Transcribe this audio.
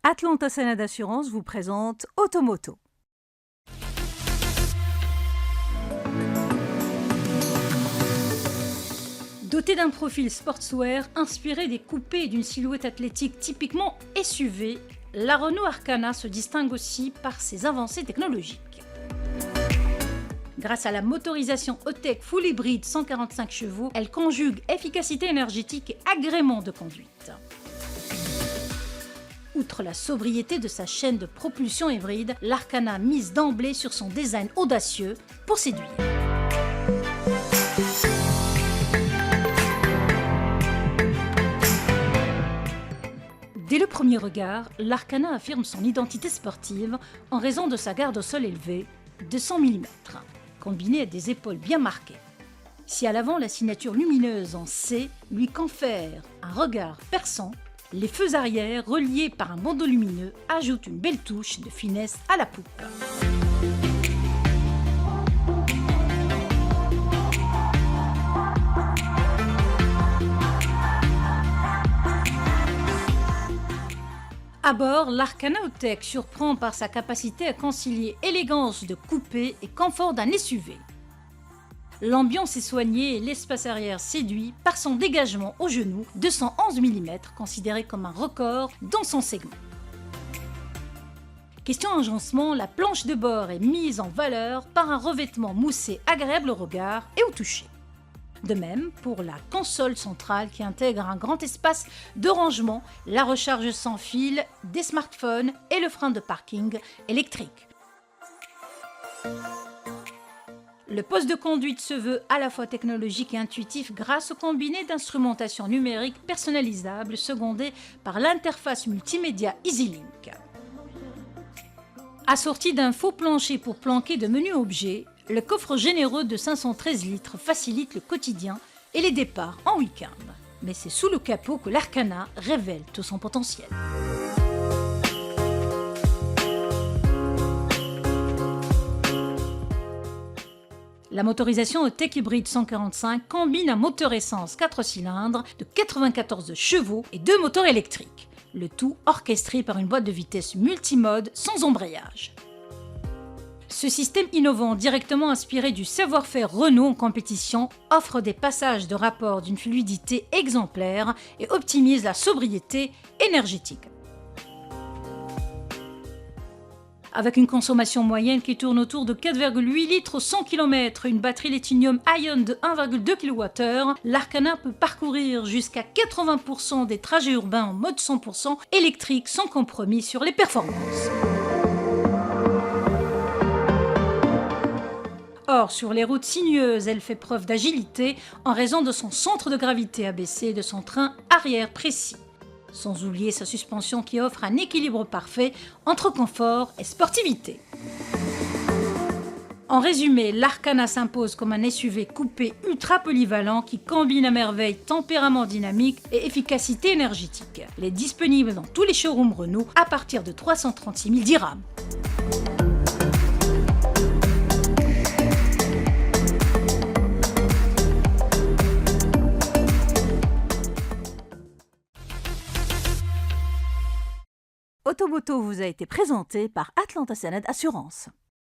Atlanta Sénat Assurance vous présente Automoto. Dotée d'un profil sportswear inspiré des coupés et d'une silhouette athlétique typiquement SUV, la Renault Arkana se distingue aussi par ses avancées technologiques. Grâce à la motorisation haut-tech full hybride 145 chevaux, elle conjugue efficacité énergétique et agrément de conduite. Outre la sobriété de sa chaîne de propulsion hybride, l'Arkana mise d'emblée sur son design audacieux pour séduire. Dès le premier regard, l'Arkana affirme son identité sportive en raison de sa garde au sol élevée de 100 mm, combinée à des épaules bien marquées. Si à l'avant la signature lumineuse en C lui confère un regard perçant, les feux arrière, reliés par un bandeau lumineux, ajoutent une belle touche de finesse à la poupe. À bord, l'Arkana haut-tech surprend par sa capacité à concilier élégance de coupé et confort d'un SUV. L'ambiance est soignée et l'espace arrière séduit par son dégagement au genou de 111 mm, considéré comme un record dans son segment. Question agencement, la planche de bord est mise en valeur par un revêtement moussé agréable au regard et au toucher. De même pour la console centrale qui intègre un grand espace de rangement, la recharge sans fil, des smartphones et le frein de parking électrique. Le poste de conduite se veut à la fois technologique et intuitif grâce au combiné d'instrumentation numérique personnalisable secondé par l'interface multimédia EasyLink. Assorti d'un faux plancher pour planquer de menus objets, le coffre généreux de 513 litres facilite le quotidien et les départs en week-end. Mais c'est sous le capot que l'Arkana révèle tout son potentiel. La motorisation haut-tech hybride 145 combine un moteur essence 4 cylindres de 94 chevaux et 2 moteurs électriques, le tout orchestré par une boîte de vitesses multimode sans embrayage. Ce système innovant, directement inspiré du savoir-faire Renault en compétition, offre des passages de rapport d'une fluidité exemplaire et optimise la sobriété énergétique. Avec une consommation moyenne qui tourne autour de 4,8 litres au 100 km et une batterie Lithium-Ion de 1,2 kWh, l'Arkana peut parcourir jusqu'à 80% des trajets urbains en mode 100% électrique sans compromis sur les performances. Or, sur les routes sinueuses, elle fait preuve d'agilité en raison de son centre de gravité abaissé et de son train arrière précis. Sans oublier sa suspension qui offre un équilibre parfait entre confort et sportivité. En résumé, l'Arkana s'impose comme un SUV coupé ultra polyvalent qui combine à merveille tempérament dynamique et efficacité énergétique. Elle est disponible dans tous les showrooms Renault à partir de 336 000 dirhams. Automoto vous a été présenté par Atlanta Sénat Assurance.